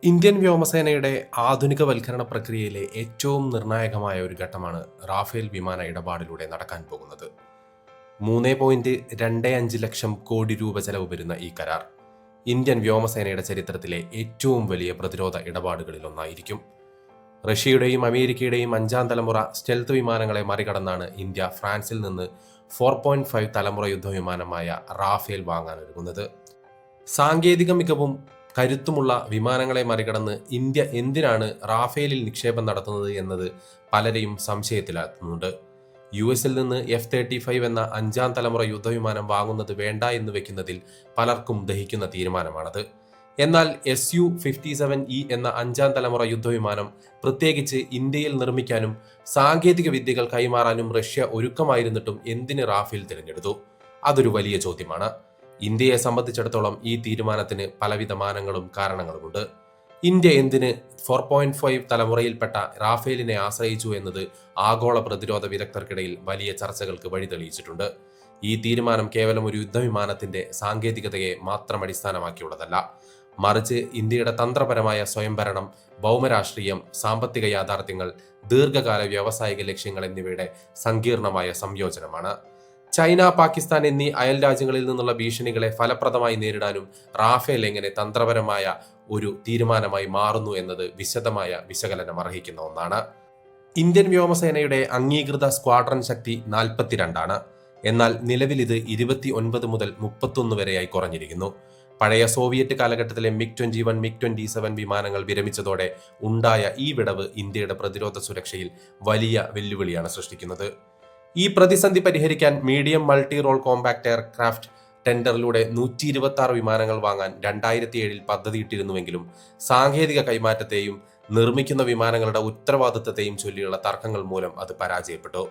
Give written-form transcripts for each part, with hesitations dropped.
Indian വ്യോമസേനയുടെ ആധുനികവൽക്കരണ പ്രക്രിയയിലെ ഏറ്റവും നിർണായകമായ ഒരു ഘട്ടമാണ് റാഫേൽ വിമാന ഇടപാടിലൂടെ നടക്കാൻ പോകുന്നത്. 3.25 ലക്ഷം കോടി രൂപ ചെലവ് വരുന്ന ഈ കരാർ ഇന്ത്യൻ വ്യോമസേനയുടെ ചരിത്രത്തിലെ ഏറ്റവും വലിയ പ്രതിരോധ ഇടപാടുകളിലൊന്നായിരിക്കും. റഷ്യയുടെയും അമേരിക്കയുടെയും 5ാം തലമുറ സ്റ്റെൽത്ത് വിമാനങ്ങളെ മറികടന്നാണ് ഇന്ത്യ ഫ്രാൻസിൽ നിന്ന് 4.5 തലമുറ യുദ്ധവിമാനമായ റാഫേൽ വാങ്ങാനൊരുങ്ങുന്നത്. സാങ്കേതിക മികവും കരുത്തുമുള്ള വിമാനങ്ങളെ മറികടന്ന് ഇന്ത്യ എന്തിനാണ് റാഫേലിൽ നിക്ഷേപം നടത്തുന്നത് എന്നത് പലരെയും സംശയത്തിലാക്കുന്നുണ്ട്. US-ൽ നിന്ന് F-35 എന്ന 5ാം തലമുറ യുദ്ധവിമാനം വാങ്ങുന്നത് വേണ്ട എന്ന് വെക്കുന്നതിൽ പലർക്കും ദഹിക്കുന്ന തീരുമാനമാണത്. എന്നാൽ Su-57E എന്ന 5ാം തലമുറ യുദ്ധവിമാനം പ്രത്യേകിച്ച് ഇന്ത്യയിൽ നിർമ്മിക്കാനും സാങ്കേതിക വിദ്യകൾ കൈമാറാനും റഷ്യ ഒരുക്കമായിരുന്നിട്ടും എന്തിന് റാഫേൽ തിരഞ്ഞെടുത്തു? അതൊരു വലിയ ചോദ്യമാണ്. ഇന്ത്യയെ സംബന്ധിച്ചിടത്തോളം ഈ തീരുമാനത്തിന് പലവിധ മാനങ്ങളും കാരണങ്ങളുമുണ്ട്. ഇന്ത്യ എന്തിന് 4.5 തലമുറയിൽപ്പെട്ട റാഫേലിനെ ആശ്രയിച്ചു എന്നത് ആഗോള പ്രതിരോധ വിദഗ്ധർക്കിടയിൽ വലിയ ചർച്ചകൾക്ക് വഴിതെളിയിച്ചിട്ടുണ്ട്. ഈ തീരുമാനം കേവലം ഒരു യുദ്ധവിമാനത്തിന്റെ സാങ്കേതികതയെ മാത്രം അടിസ്ഥാനമാക്കിയുള്ളതല്ല, മറിച്ച് ഇന്ത്യയുടെ തന്ത്രപരമായ സ്വയംഭരണം, ഭൗമരാഷ്ട്രീയം, സാമ്പത്തിക യാഥാർത്ഥ്യങ്ങൾ, ദീർഘകാല വ്യാവസായിക ലക്ഷ്യങ്ങൾ എന്നിവയുടെ സങ്കീർണമായ സംയോജനമാണ്. ചൈന, പാകിസ്ഥാൻ എന്നീ അയൽ രാജ്യങ്ങളിൽ നിന്നുള്ള ഭീഷണികളെ ഫലപ്രദമായി നേരിടാനും റാഫേൽ എങ്ങനെ തന്ത്രപരമായ ഒരു തീരുമാനമായി മാറുന്നു എന്നത് വിശദമായ വിശകലനം അർഹിക്കുന്ന ഒന്നാണ്. ഇന്ത്യൻ വ്യോമസേനയുടെ അംഗീകൃത സ്ക്വാഡ്രൺ ശക്തി 42 എന്നാൽ നിലവിൽ ഇത് 29 മുതൽ 31 വരെയായി കുറഞ്ഞിരിക്കുന്നു. പഴയ സോവിയറ്റ് കാലഘട്ടത്തിലെ MiG-21, MiG-27 വിമാനങ്ങൾ വിരമിച്ചതോടെ ഉണ്ടായ ഈ വിടവ് ഇന്ത്യയുടെ പ്രതിരോധ സുരക്ഷയിൽ വലിയ വെല്ലുവിളിയാണ് സൃഷ്ടിക്കുന്നത്. ഈ പ്രതിസന്ധി പരിഹരിക്കാൻ medium multi role compact aircraft ടെൻഡറിലൂടെ 126 വിമാനങ്ങൾ വാങ്ങാൻ 2007-ൽ പദ്ധതിയിട്ടിരുന്നുവെങ്കിലും സാങ്കേതിക കൈമാറ്റത്തെയും നിർമ്മിക്കുന്ന വിമാനങ്ങളുടെ ഉത്തരവാദിത്തത്തെയും ചൊല്ലിയുള്ള തർക്കങ്ങൾ മൂലം അത് പരാജയപ്പെട്ടു.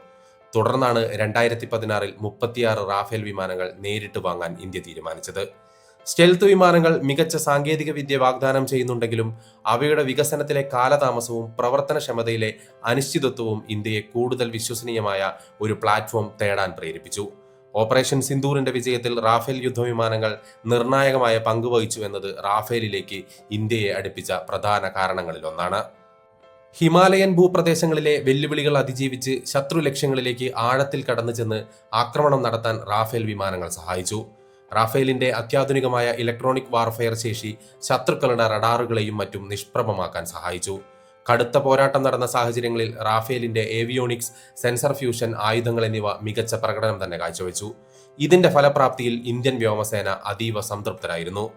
തുടർന്നാണ് 2016-ൽ 36 റാഫേൽ വിമാനങ്ങൾ നേരിട്ട് വാങ്ങാൻ ഇന്ത്യ തീരുമാനിച്ചത്. സ്റ്റെൽത്ത് വിമാനങ്ങൾ മികച്ച സാങ്കേതിക വിദ്യ വാഗ്ദാനം ചെയ്യുന്നുണ്ടെങ്കിലും അവയുടെ വികസനത്തിലെ കാലതാമസവും പ്രവർത്തനക്ഷമതയിലെ അനിശ്ചിതത്വവും ഇന്ത്യയെ കൂടുതൽ വിശ്വസനീയമായ ഒരു പ്ലാറ്റ്ഫോം തേടാൻ പ്രേരിപ്പിച്ചു. ഓപ്പറേഷൻ സിന്ദൂറിന്റെ വിജയത്തിൽ റാഫേൽ യുദ്ധവിമാനങ്ങൾ നിർണായകമായ പങ്കുവഹിച്ചു എന്നത് റാഫേലിലേക്ക് ഇന്ത്യയെ അടുപ്പിച്ച പ്രധാന കാരണങ്ങളിലൊന്നാണ്. ഹിമാലയൻ ഭൂപ്രദേശങ്ങളിലെ വെല്ലുവിളികൾ അതിജീവിച്ച് ശത്രു ലക്ഷ്യങ്ങളിലേക്ക് ആഴത്തിൽ കടന്നു ചെന്ന് ആക്രമണം നടത്താൻ റാഫേൽ വിമാനങ്ങൾ സഹായിച്ചു. റാഫേലിന്റെ അത്യാധുനികമായ ഇലക്ട്രോണിക് വാർഫെയർ ശേഷി ശത്രുക്കളുടെ റഡാറുകളെയും മറ്റും നിഷ്പ്രഭമാക്കാൻ സഹായിച്ചു. കടുത്ത പോരാട്ടം നടന്ന സാഹചര്യങ്ങളിൽ റാഫേലിന്റെ ഏവിയോണിക്സ്, സെൻസർ ഫ്യൂഷൻ ആയുധങ്ങൾ എന്നിവ മികച്ച പ്രകടനം തന്നെ കാഴ്ചവെച്ചു. ഇതിന്റെ ഫലപ്രാപ്തിയിൽ ഇന്ത്യൻ വ്യോമസേന അതീവ സംതൃപ്തരായിരുന്നു.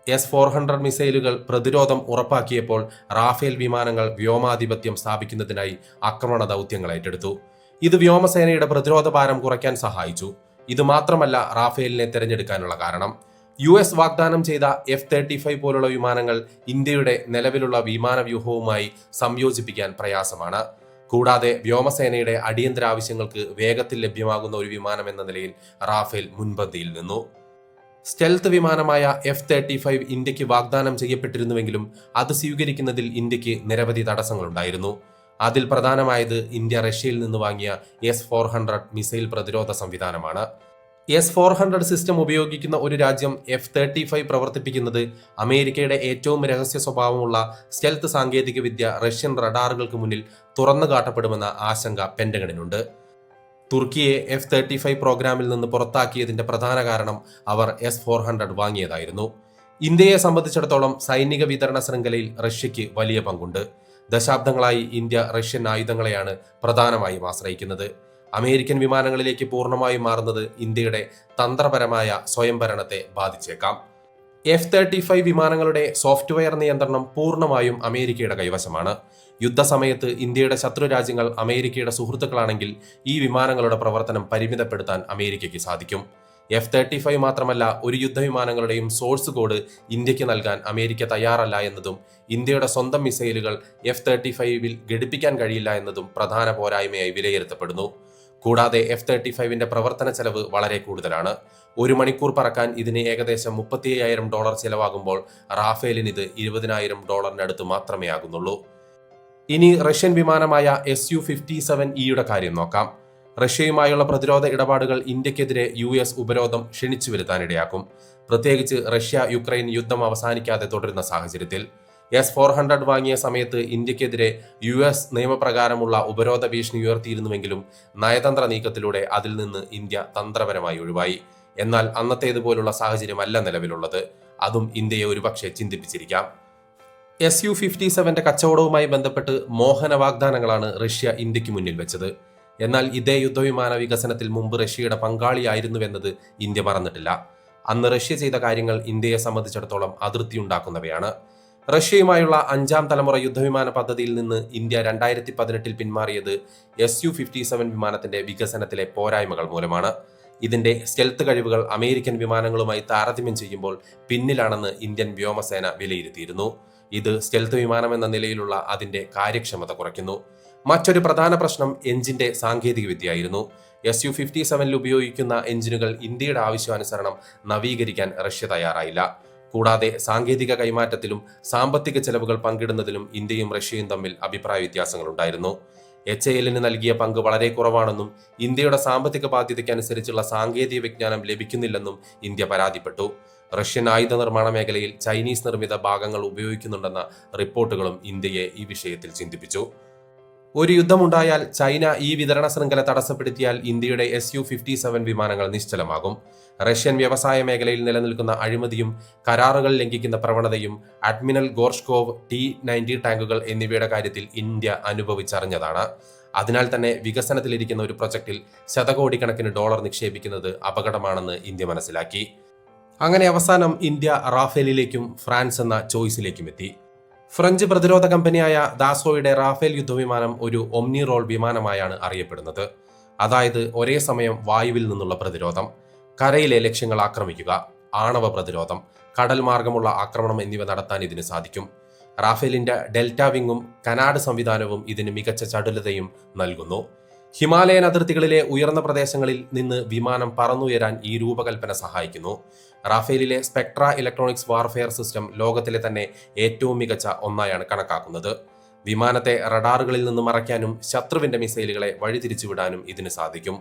S-400 മിസൈലുകൾ പ്രതിരോധം ഉറപ്പാക്കിയപ്പോൾ റാഫേൽ വിമാനങ്ങൾ വ്യോമാധിപത്യം സ്ഥാപിക്കുന്നതിനായി ആക്രമണ ദൗത്യങ്ങൾ ഏറ്റെടുത്തു. ഇത് വ്യോമസേനയുടെ പ്രതിരോധ ഭാരം കുറയ്ക്കാൻ സഹായിച്ചു. ഇത് മാത്രമല്ല റാഫേലിനെ തിരഞ്ഞെടുക്കാനുള്ള കാരണം. US വാഗ്ദാനം ചെയ്ത F-35 പോലുള്ള വിമാനങ്ങൾ ഇന്ത്യയുടെ നിലവിലുള്ള വിമാന വ്യൂഹവുമായി സംയോജിപ്പിക്കാൻ പ്രയാസമാണ്. കൂടാതെ വ്യോമസേനയുടെ അടിയന്തര ആവശ്യങ്ങൾക്ക് വേഗത്തിൽ ലഭ്യമാകുന്ന ഒരു വിമാനം എന്ന നിലയിൽ റാഫേൽ മുൻപന്തിയിൽ നിന്നു. സ്റ്റെൽത്ത് വിമാനമായ F-35 ഇന്ത്യക്ക് വാഗ്ദാനം ചെയ്യപ്പെട്ടിരുന്നുവെങ്കിലും അത് സ്വീകരിക്കുന്നതിൽ ഇന്ത്യക്ക് നിരവധി തടസ്സങ്ങളുണ്ടായിരുന്നു. അതിൽ പ്രധാനമായത് ഇന്ത്യ റഷ്യയിൽ നിന്ന് വാങ്ങിയ S-400 മിസൈൽ പ്രതിരോധ സംവിധാനമാണ്. S-400 സിസ്റ്റം ഉപയോഗിക്കുന്ന ഒരു രാജ്യം F-35 പ്രവർത്തിപ്പിക്കുന്നത് അമേരിക്കയുടെ ഏറ്റവും രഹസ്യ സ്വഭാവമുള്ള സ്റ്റെൽത്ത് സാങ്കേതിക വിദ്യ റഷ്യൻ റഡാറുകൾക്ക് മുന്നിൽ തുറന്നു കാട്ടപ്പെടുമെന്ന ആശങ്ക പെന്റഗണിനുണ്ട്. തുർക്കിയെ F-35 പ്രോഗ്രാമിൽ നിന്ന് പുറത്താക്കിയതിന്റെ പ്രധാന കാരണം അവർ S-400 വാങ്ങിയതായിരുന്നു. ഇന്ത്യയെ സംബന്ധിച്ചിടത്തോളം സൈനിക വിതരണ ശൃംഖലയിൽ റഷ്യയ്ക്ക് വലിയ പങ്കുണ്ട്. ദശാബ്ദങ്ങളായി ഇന്ത്യ റഷ്യൻ ആയുധങ്ങളെയാണ് പ്രധാനമായും ആശ്രയിക്കുന്നത്. അമേരിക്കൻ വിമാനങ്ങളിലേക്ക് പൂർണ്ണമായും മാറുന്നത് ഇന്ത്യയുടെ തന്ത്രപരമായ സ്വയംഭരണത്തെ ബാധിച്ചേക്കാം. F-35 വിമാനങ്ങളുടെ സോഫ്റ്റ്വെയർ നിയന്ത്രണം പൂർണ്ണമായും അമേരിക്കയുടെ കൈവശമാണ്. യുദ്ധസമയത്ത് ഇന്ത്യയുടെ ശത്രു രാജ്യങ്ങൾ അമേരിക്കയുടെ സുഹൃത്തുക്കളാണെങ്കിൽ ഈ വിമാനങ്ങളുടെ പ്രവർത്തനം പരിമിതപ്പെടുത്താൻ അമേരിക്കയ്ക്ക് സാധിക്കും. F-35 മാത്രമല്ല, ഒരു യുദ്ധവിമാനങ്ങളുടെയും സോഴ്സ് കോഡ് ഇന്ത്യക്ക് നൽകാൻ അമേരിക്ക തയ്യാറല്ല എന്നതും ഇന്ത്യയുടെ സ്വന്തം മിസൈലുകൾ F-35-ൽ ഘടിപ്പിക്കാൻ കഴിയില്ല എന്നതും പ്രധാന പോരായ്മയായി വിലയിരുത്തപ്പെടുന്നു. കൂടാതെ F-35ന്റെ പ്രവർത്തന ചെലവ് വളരെ കൂടുതലാണ്. 1 മണിക്കൂർ പറക്കാൻ ഇതിന് ഏകദേശം $35,000 ചെലവാകുമ്പോൾ റാഫേലിന് ഇത് $20,000 മാത്രമേ ആകുന്നുള്ളൂ. ഇനി റഷ്യൻ വിമാനമായ Su-57Eയുടെ കാര്യം നോക്കാം. റഷ്യയുമായുള്ള പ്രതിരോധ ഇടപാടുകൾ ഇന്ത്യക്കെതിരെ US ഉപരോധം ക്ഷണിച്ചു വരുത്താനിടയാക്കും, പ്രത്യേകിച്ച് റഷ്യ യുക്രൈൻ യുദ്ധം അവസാനിക്കാതെ തുടരുന്ന സാഹചര്യത്തിൽ. S-400 വാങ്ങിയ സമയത്ത് ഇന്ത്യക്കെതിരെ US നിയമപ്രകാരമുള്ള ഉപരോധ ഭീഷണി ഉയർത്തിയിരുന്നുവെങ്കിലും നയതന്ത്ര നീക്കത്തിലൂടെ അതിൽ നിന്ന് ഇന്ത്യ തന്ത്രപരമായി ഒഴിവായി. എന്നാൽ അന്നത്തേതുപോലുള്ള സാഹചര്യമല്ല നിലവിലുള്ളത്. അതും ഇന്ത്യയെ ഒരുപക്ഷെ ചിന്തിപ്പിച്ചിരിക്കാം. Su-57 കച്ചവടവുമായി ബന്ധപ്പെട്ട് മോഹന വാഗ്ദാനങ്ങളാണ് റഷ്യ ഇന്ത്യക്ക് മുന്നിൽ വെച്ചത്. എന്നാൽ ഇതേ യുദ്ധവിമാന വികസനത്തിൽ മുമ്പ് റഷ്യയുടെ പങ്കാളിയായിരുന്നുവെന്നത് ഇന്ത്യ മറന്നിട്ടില്ല. അന്ന് റഷ്യ ചെയ്ത കാര്യങ്ങൾ ഇന്ത്യയെ സംബന്ധിച്ചിടത്തോളം അതൃപ്തിയുണ്ടാക്കുന്നവയാണ്. റഷ്യയുമായുള്ള 5ാം തലമുറ യുദ്ധവിമാന പദ്ധതിയിൽ നിന്ന് ഇന്ത്യ 2018 പിന്മാറിയത് Su-57 വിമാനത്തിന്റെ വികസനത്തിലെ പോരായ്മകൾ മൂലമാണ്. ഇതിന്റെ സ്റ്റെൽത്ത് കഴിവുകൾ അമേരിക്കൻ വിമാനങ്ങളുമായി താരതമ്യം ചെയ്യുമ്പോൾ പിന്നിലാണെന്ന് ഇന്ത്യൻ വ്യോമസേന വിലയിരുത്തിയിരുന്നു. ഇത് സ്റ്റെൽത്ത് വിമാനം എന്ന നിലയിലുള്ള അതിന്റെ കാര്യക്ഷമത കുറയ്ക്കുന്നു. മറ്റൊരു പ്രധാന പ്രശ്നം എഞ്ചിന്റെ സാങ്കേതിക വിദ്യയായിരുന്നു. Su-57 ഉപയോഗിക്കുന്ന എഞ്ചിനുകൾ ഇന്ത്യയുടെ ആവശ്യാനുസരണം നവീകരിക്കാൻ റഷ്യ തയ്യാറായില്ല. കൂടാതെ സാങ്കേതിക കൈമാറ്റത്തിലും സാമ്പത്തിക ചെലവുകൾ പങ്കിടുന്നതിലും ഇന്ത്യയും റഷ്യയും തമ്മിൽ അഭിപ്രായ വ്യത്യാസങ്ങളുണ്ടായിരുന്നു. HAL-ന് നൽകിയ പങ്ക് വളരെ കുറവാണെന്നും ഇന്ത്യയുടെ സാമ്പത്തിക ബാധ്യതയ്ക്കനുസരിച്ചുള്ള സാങ്കേതിക വിജ്ഞാനം ലഭിക്കുന്നില്ലെന്നും ഇന്ത്യ പരാതിപ്പെട്ടു. റഷ്യൻ ആയുധ നിർമ്മാണ മേഖലയിൽ ചൈനീസ് നിർമ്മിത ഭാഗങ്ങൾ ഉപയോഗിക്കുന്നുണ്ടെന്ന റിപ്പോർട്ടുകളും ഇന്ത്യയെ ഈ വിഷയത്തിൽ ചിന്തിപ്പിച്ചു. ഒരു യുദ്ധമുണ്ടായാൽ ചൈന ഈ വിതരണ ശൃംഖല തടസ്സപ്പെടുത്തിയാൽ ഇന്ത്യയുടെ Su-57 വിമാനങ്ങൾ നിശ്ചലമാകും. റഷ്യൻ വ്യവസായ മേഖലയിൽ നിലനിൽക്കുന്ന അഴിമതിയും കരാറുകൾ ലംഘിക്കുന്ന പ്രവണതയും അഡ്മിറൽ ഗോർഷ്കോവ് T-90 ടാങ്കുകൾ എന്നിവയുടെ കാര്യത്തിൽ ഇന്ത്യ അനുഭവിച്ചറിഞ്ഞതാണ്. അതിനാൽ തന്നെ വികസനത്തിലിരിക്കുന്ന ഒരു പ്രൊജക്റ്റിൽ ശതകോടിക്കണക്കിന് ഡോളർ നിക്ഷേപിക്കുന്നത് അപകടമാണെന്ന് ഇന്ത്യ മനസ്സിലാക്കി. അങ്ങനെ അവസാനം ഇന്ത്യ റാഫേലിലേക്കും ഫ്രാൻസ് എന്ന ചോയ്സിലേക്കും എത്തി. ഫ്രഞ്ച് പ്രതിരോധ കമ്പനിയായ ദാസോയുടെ റാഫേൽ യുദ്ധവിമാനം ഒരു ഒമ്നി റോൾ വിമാനമായാണ് അറിയപ്പെടുന്നത്. അതായത് ഒരേ സമയം വായുവിൽ നിന്നുള്ള പ്രതിരോധം, കരയിലെ ലക്ഷ്യങ്ങൾ ആക്രമിക്കുക, ആണവ പ്രതിരോധം, കടൽ മാർഗമുള്ള ആക്രമണം എന്നിവ നടത്താൻ ഇതിന് സാധിക്കും. റാഫേലിന്റെ ഡെൽറ്റ വിങ്ങും കനാഡ് സംവിധാനവും ഇതിന് മികച്ച ചടുലതയും നൽകുന്നു. ഹിമാലയൻ അതിർത്തികളിലെ ഉയർന്ന പ്രദേശങ്ങളിൽ നിന്ന് വിമാനം പറന്നുയരാൻ ഈ രൂപകൽപ്പന സഹായിക്കുന്നു. റാഫേലിലെ സ്പെക്ട്ര ഇലക്ട്രോണിക്സ് വാർഫെയർ സിസ്റ്റം ലോകത്തിലെ തന്നെ ഏറ്റവും മികച്ച ഒന്നായാണ് കണക്കാക്കുന്നത്. വിമാനത്തെ റഡാറുകളിൽ നിന്ന് മറയ്ക്കാനും ശത്രുവിന്റെ മിസൈലുകളെ വഴിതിരിച്ചുവിടാനും ഇതിന് സാധിക്കും.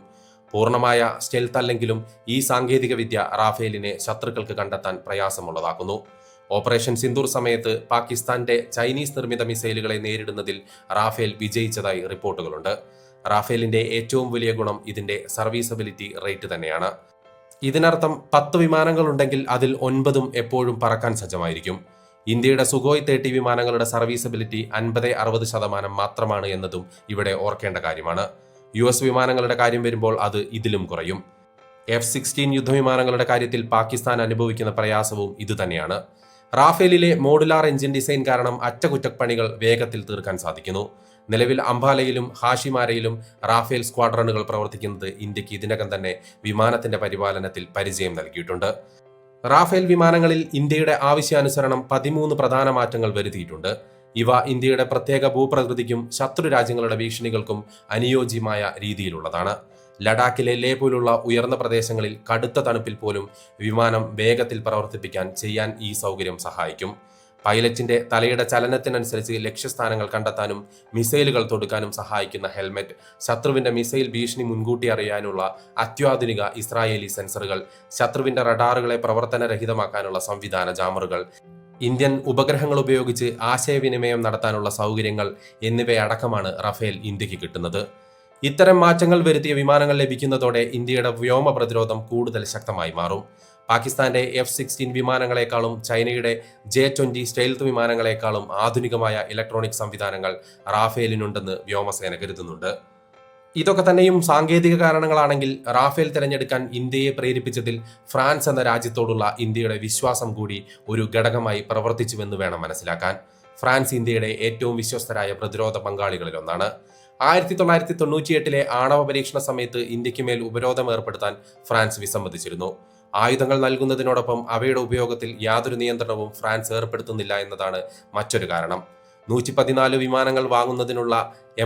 പൂർണ്ണമായ സ്റ്റെൽത്ത് അല്ലെങ്കിലും ഈ സാങ്കേതിക വിദ്യ റാഫേലിനെ ശത്രുക്കൾക്ക് കണ്ടെത്താൻ പ്രയാസമുള്ളതാക്കുന്നു. ഓപ്പറേഷൻ സിന്ദൂർ സമയത്ത് പാകിസ്ഥാന്റെ ചൈനീസ് നിർമ്മിത മിസൈലുകളെ നേരിടുന്നതിൽ റാഫേൽ വിജയിച്ചതായി റിപ്പോർട്ടുകളുണ്ട്. റാഫേലിന്റെ ഏറ്റവും വലിയ ഗുണം ഇതിന്റെ സർവീസബിലിറ്റി റേറ്റ് തന്നെയാണ്. ഇതിനർത്ഥം 10 വിമാനങ്ങൾ ഉണ്ടെങ്കിൽ അതിൽ 9 എപ്പോഴും പറക്കാൻ സജ്ജമായിരിക്കും. ഇന്ത്യയുടെ സുഖോയ് 30 വിമാനങ്ങളുടെ സർവീസബിലിറ്റി 50-60% മാത്രമാണ് എന്നതും ഇവിടെ ഓർക്കേണ്ട കാര്യമാണ്. US വിമാനങ്ങളുടെ കാര്യം വരുമ്പോൾ അത് ഇതിലും കുറയും. F-16 യുദ്ധവിമാനങ്ങളുടെ കാര്യത്തിൽ പാകിസ്ഥാൻ അനുഭവിക്കുന്ന പ്രയാസവും ഇതുതന്നെയാണ്. റാഫേലിലെ മോഡുലാർ എഞ്ചിൻ ഡിസൈൻ കാരണം അറ്റകുറ്റപ്പണികൾ വേഗത്തിൽ തീർക്കാൻ സാധിക്കുന്നു. നിലവിൽ അംബാലയിലും ഹാഷിമാരയിലും റാഫേൽ സ്ക്വാഡ്രണുകൾ പ്രവർത്തിക്കുന്നത് ഇന്ത്യക്ക് ഇതിനകം തന്നെ വിമാനത്തിന്റെ പരിപാലനത്തിൽ പരിചയം നൽകിയിട്ടുണ്ട്. റാഫേൽ വിമാനങ്ങളിൽ ഇന്ത്യയുടെ ആവശ്യാനുസരണം 13 പ്രധാന മാറ്റങ്ങൾ വരുത്തിയിട്ടുണ്ട്. ഇവ ഇന്ത്യയുടെ പ്രത്യേക ഭൂപ്രകൃതിക്കും ശത്രു രാജ്യങ്ങളുടെ ഭീഷണികൾക്കും അനുയോജ്യമായ രീതിയിലുള്ളതാണ്. ലഡാക്കിലെ ലേ പോലുള്ള ഉയർന്ന പ്രദേശങ്ങളിൽ കടുത്ത തണുപ്പിൽ പോലും വിമാനം വേഗത്തിൽ പ്രവർത്തിപ്പിക്കാൻ ചെയ്യാൻ ഈ സൗകര്യം സഹായിക്കും. പൈലറ്റിന്റെ തലയുടെ ചലനത്തിനനുസരിച്ച് ലക്ഷ്യസ്ഥാനങ്ങൾ കണ്ടെത്താനും മിസൈലുകൾ തൊടുക്കാനും സഹായിക്കുന്ന ഹെൽമെറ്റ്, ശത്രുവിന്റെ മിസൈൽ ഭീഷണി മുൻകൂട്ടി അറിയാനുള്ള അത്യാധുനിക ഇസ്രായേലി സെൻസറുകൾ, ശത്രുവിന്റെ റഡാറുകളെ പ്രവർത്തനരഹിതമാക്കാനുള്ള സംവിധാന ജാമറുകൾ, ഇന്ത്യൻ ഉപഗ്രഹങ്ങൾ ഉപയോഗിച്ച് ആശയവിനിമയം നടത്താനുള്ള സൗകര്യങ്ങൾ എന്നിവയടക്കമാണ് റഫേൽ ഇന്ത്യക്ക് കിട്ടുന്നത്. ഇത്തരം മാറ്റങ്ങൾ വരുത്തിയ വിമാനങ്ങൾ ലഭിക്കുന്നതോടെ ഇന്ത്യയുടെ വ്യോമ പ്രതിരോധം കൂടുതൽ ശക്തമായി മാറും. പാകിസ്ഥാന്റെ F-16 വിമാനങ്ങളെക്കാളും ചൈനയുടെ J-20 സ്റ്റെൽത്ത് വിമാനങ്ങളെക്കാളും ആധുനികമായ ഇലക്ട്രോണിക് സംവിധാനങ്ങൾ റാഫേലിനുണ്ടെന്ന് വ്യോമസേന കരുതുന്നുണ്ട്. ഇതൊക്കെ തന്നെയും സാങ്കേതിക കാരണങ്ങളാണെങ്കിൽ റാഫേൽ തിരഞ്ഞെടുക്കാൻ ഇന്ത്യയെ പ്രേരിപ്പിച്ചതിൽ ഫ്രാൻസ് എന്ന രാജ്യത്തോടുള്ള ഇന്ത്യയുടെ വിശ്വാസം കൂടി ഒരു ഘടകമായി പ്രവർത്തിച്ചുവെന്ന് വേണം മനസ്സിലാക്കാൻ. ഫ്രാൻസ് ഇന്ത്യയുടെ ഏറ്റവും വിശ്വസ്തരായ പ്രതിരോധ പങ്കാളികളിലൊന്നാണ്. 1998 ആണവ പരീക്ഷണ സമയത്ത് ഇന്ത്യക്ക് മേൽ ഉപരോധം ഏർപ്പെടുത്താൻ ഫ്രാൻസ് വിസമ്മതിച്ചിരുന്നു. ആയുധങ്ങൾ നൽകുന്നതിനോടൊപ്പം അവയുടെ ഉപയോഗത്തിൽ യാതൊരു നിയന്ത്രണവും ഫ്രാൻസ് ഏർപ്പെടുത്തുന്നില്ല എന്നതാണ് മറ്റൊരു കാരണം. 114 വിമാനങ്ങൾ വാങ്ങുന്നതിനുള്ള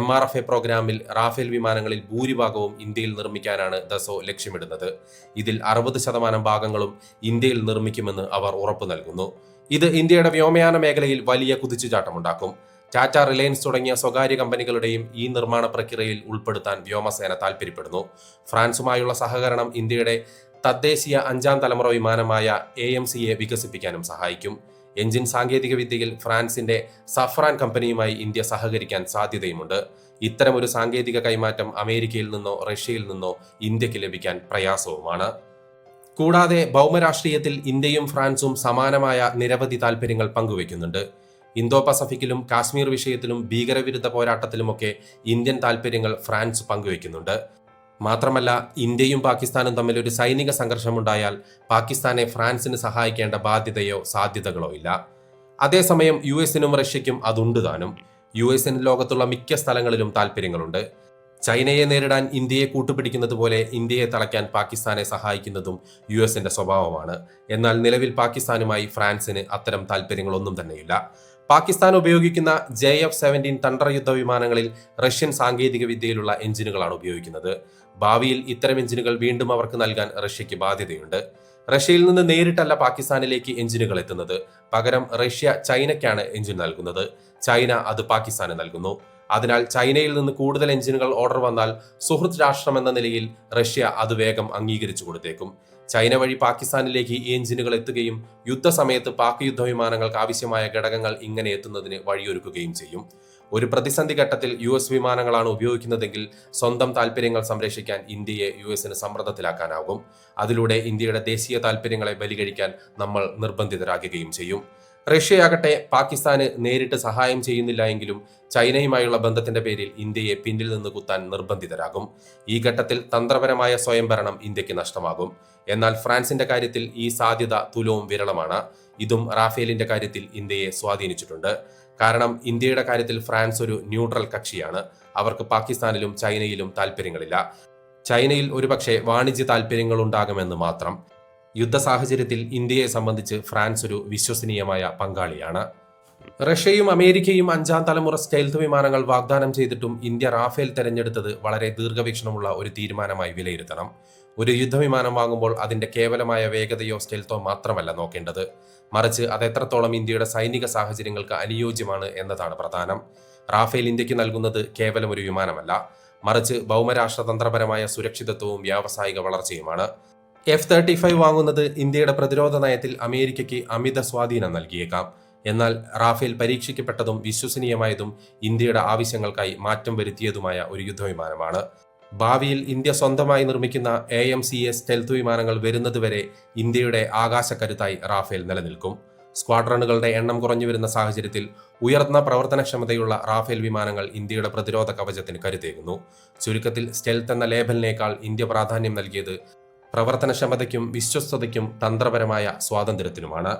MRFA പ്രോഗ്രാമിൽ റാഫേൽ വിമാനങ്ങളിൽ ഭൂരിഭാഗവും ഇന്ത്യയിൽ നിർമ്മിക്കാനാണ് ദസോ ലക്ഷ്യമിടുന്നത്. ഇതിൽ 60% ഭാഗങ്ങളും ഇന്ത്യയിൽ നിർമ്മിക്കുമെന്ന് അവർ ഉറപ്പു നൽകുന്നു. ഇത് ഇന്ത്യയുടെ വ്യോമയാന മേഖലയിൽ വലിയ കുതിച്ചുചാട്ടമുണ്ടാക്കും. ടാറ്റ, റിലയൻസ് തുടങ്ങിയ സ്വകാര്യ കമ്പനികളുടെയും ഈ നിർമ്മാണ പ്രക്രിയയിൽ ഉൾപ്പെടുത്താൻ വ്യോമസേന താൽപ്പര്യപ്പെടുന്നു. ഫ്രാൻസുമായുള്ള സഹകരണം ഇന്ത്യയുടെ തദ്ദേശീയ 5ാം തലമുറ വിമാനമായ AMCയെ വികസിപ്പിക്കാനും സഹായിക്കും. എഞ്ചിൻ സാങ്കേതികവിദ്യയിൽ ഫ്രാൻസിന്റെ സഫ്രാൻ കമ്പനിയുമായി ഇന്ത്യ സഹകരിക്കാൻ സാധ്യതയുമുണ്ട്. ഇത്തരമൊരു സാങ്കേതിക കൈമാറ്റം അമേരിക്കയിൽ നിന്നോ റഷ്യയിൽ നിന്നോ ഇന്ത്യക്ക് ലഭിക്കാൻ പ്രയാസവുമാണ്. കൂടാതെ ഭൗമരാഷ്ട്രീയത്തിൽ ഇന്ത്യയും ഫ്രാൻസും സമാനമായ നിരവധി താൽപ്പര്യങ്ങൾ പങ്കുവയ്ക്കുന്നുണ്ട്. ഇന്തോ പസഫിക്കിലും കാശ്മീർ വിഷയത്തിലും ഭീകരവിരുദ്ധ പോരാട്ടത്തിലുമൊക്കെ ഇന്ത്യൻ താൽപ്പര്യങ്ങൾ ഫ്രാൻസ് പങ്കുവയ്ക്കുന്നുണ്ട്. മാത്രമല്ല, ഇന്ത്യയും പാകിസ്ഥാനും തമ്മിൽ ഒരു സൈനിക സംഘർഷമുണ്ടായാൽ പാകിസ്ഥാനെ ഫ്രാൻസിന് സഹായിക്കേണ്ട ബാധ്യതയോ സാധ്യതകളോ ഇല്ല. അതേസമയം US-നും റഷ്യയ്ക്കും അതുണ്ട് താനും. US-ന് ലോകത്തുള്ള മിക്ക സ്ഥലങ്ങളിലും താൽപ്പര്യങ്ങളുണ്ട്. ചൈനയെ നേരിടാൻ ഇന്ത്യയെ കൂട്ടുപിടിക്കുന്നത് പോലെ ഇന്ത്യയെ തളയ്ക്കാൻ പാകിസ്ഥാനെ സഹായിക്കുന്നതും US-ന്റെ സ്വഭാവമാണ്. എന്നാൽ നിലവിൽ പാകിസ്ഥാനുമായി ഫ്രാൻസിന് അത്തരം താൽപ്പര്യങ്ങളൊന്നും തന്നെയില്ല. പാകിസ്ഥാൻ ഉപയോഗിക്കുന്ന JF-17 തണ്ടർ യുദ്ധവിമാനങ്ങളിൽ റഷ്യൻ സാങ്കേതിക വിദ്യയിലുള്ള എഞ്ചിനുകളാണ് ഉപയോഗിക്കുന്നത്. ഭാവിയിൽ ഇത്തരം എഞ്ചിനുകൾ വീണ്ടും അവർക്ക് നൽകാൻ റഷ്യയ്ക്ക് ബാധ്യതയുണ്ട്. റഷ്യയിൽ നിന്ന് നേരിട്ടല്ല പാകിസ്ഥാനിലേക്ക് എഞ്ചിനുകൾ എത്തുന്നത്. പകരം റഷ്യ ചൈനയ്ക്കാണ് എഞ്ചിൻ നൽകുന്നത്. ചൈന അത് പാകിസ്ഥാന് നൽകുന്നു. അതിനാൽ ചൈനയിൽ നിന്ന് കൂടുതൽ എഞ്ചിനുകൾ ഓർഡർ വന്നാൽ സുഹൃത്ത് രാഷ്ട്രമെന്ന നിലയിൽ റഷ്യ അത് വേഗം അംഗീകരിച്ചു കൊടുത്തേക്കും. ചൈന വഴി പാകിസ്ഥാനിലേക്ക് ഈ എഞ്ചിനുകൾ എത്തുകയും യുദ്ധസമയത്ത് പാക് യുദ്ധവിമാനങ്ങൾക്ക് ആവശ്യമായ ഘടകങ്ങൾ ഇങ്ങനെ എത്തുന്നതിന് വഴിയൊരുക്കുകയും ചെയ്യും. ഒരു പ്രതിസന്ധി ഘട്ടത്തിൽ US വിമാനങ്ങളാണ് ഉപയോഗിക്കുന്നതെങ്കിൽ സ്വന്തം താൽപ്പര്യങ്ങൾ സംരക്ഷിക്കാൻ ഇന്ത്യയെ US-ന് സമ്മർദ്ദത്തിലാക്കാനാകും. അതിലൂടെ ഇന്ത്യയുടെ ദേശീയ താൽപ്പര്യങ്ങളെ ബലികഴിക്കാൻ നമ്മൾ നിർബന്ധിതരാകുകയും ചെയ്യും. റഷ്യയാകട്ടെ പാകിസ്ഥാന് നേരിട്ട് സഹായം ചെയ്യുന്നില്ല എങ്കിലും ചൈനയുമായുള്ള ബന്ധത്തിന്റെ പേരിൽ ഇന്ത്യയെ പിന്നിൽ നിന്ന് കുത്താൻ നിർബന്ധിതരാകും. ഈ ഘട്ടത്തിൽ തന്ത്രപരമായ സ്വയംഭരണം ഇന്ത്യക്ക് നഷ്ടമാകും. എന്നാൽ ഫ്രാൻസിന്റെ കാര്യത്തിൽ ഈ സാധ്യത തുലവും വിരളമാണ്. ഇതും റാഫേലിന്റെ കാര്യത്തിൽ ഇന്ത്യയെ സ്വാധീനിച്ചിട്ടുണ്ട്. കാരണം ഇന്ത്യയുടെ കാര്യത്തിൽ ഫ്രാൻസ് ഒരു ന്യൂട്രൽ കക്ഷിയാണ്. അവർക്ക് പാകിസ്ഥാനിലും ചൈനയിലും താൽപ്പര്യങ്ങളില്ല. ചൈനയിൽ ഒരുപക്ഷെ വാണിജ്യ താൽപ്പര്യങ്ങൾ ഉണ്ടാകുമെന്ന് മാത്രം. യുദ്ധ സാഹചര്യത്തിൽ ഇന്ത്യയെ സംബന്ധിച്ച് ഫ്രാൻസ് ഒരു വിശ്വസനീയമായ പങ്കാളിയാണ്. റഷ്യയും അമേരിക്കയും 5ാം തലമുറ സ്റ്റെൽത്ത് വിമാനങ്ങൾ വാഗ്ദാനം ചെയ്തിട്ടും ഇന്ത്യ റാഫേൽ തെരഞ്ഞെടുത്തത് വളരെ ദീർഘവീക്ഷണമുള്ള ഒരു തീരുമാനമായി വിലയിരുത്തണം. ഒരു യുദ്ധവിമാനം വാങ്ങുമ്പോൾ അതിന്റെ കേവലമായ വേഗതയോ സ്റ്റെൽത്തോ മാത്രമല്ല നോക്കേണ്ടത്, മറിച്ച് അത് എത്രത്തോളം ഇന്ത്യയുടെ സൈനിക സാഹചര്യങ്ങൾക്ക് അനുയോജ്യമാണ് എന്നതാണ് പ്രധാനം. റാഫേൽ ഇന്ത്യക്ക് നൽകുന്നത് കേവലം ഒരു വിമാനമല്ല, മറിച്ച് ഭൗമരാഷ്ട്രതന്ത്രപരമായ സുരക്ഷിതത്വവും വ്യാവസായിക വളർച്ചയുമാണ്. F-35 വാങ്ങുന്നത് ഇന്ത്യയുടെ പ്രതിരോധ നയത്തിൽ അമേരിക്കയ്ക്ക് അമിത സ്വാധീനം നൽകിയേക്കാം. എന്നാൽ റാഫേൽ പരീക്ഷിക്കപ്പെട്ടതും വിശ്വസനീയമായതും ഇന്ത്യയുടെ ആവശ്യങ്ങൾക്കായി മാറ്റം വരുത്തിയതുമായ ഒരു യുദ്ധവിമാനമാണ്. ഭാവിയിൽ ഇന്ത്യ സ്വന്തമായി നിർമ്മിക്കുന്ന AMCS സ്റ്റെൽത്ത് വിമാനങ്ങൾ വരുന്നതുവരെ ഇന്ത്യയുടെ ആകാശക്കരുത്തായി റാഫേൽ നിലനിൽക്കും. സ്ക്വാഡ്രണുകളുടെ എണ്ണം കുറഞ്ഞു വരുന്ന സാഹചര്യത്തിൽ ഉയർന്ന പ്രവർത്തനക്ഷമതയുള്ള റാഫേൽ വിമാനങ്ങൾ ഇന്ത്യയുടെ പ്രതിരോധ കവചത്തിന് കരുത്തേകുന്നു. ചുരുക്കത്തിൽ സ്റ്റെൽത്ത് എന്ന ലേബലിനേക്കാൾ ഇന്ത്യ പ്രാധാന്യം നൽകിയത് പ്രവർത്തനക്ഷമതയ്ക്കും വിശ്വസ്തതയ്ക്കും തന്ത്രപരമായ സ്വാതന്ത്ര്യത്തിനുമാണ്.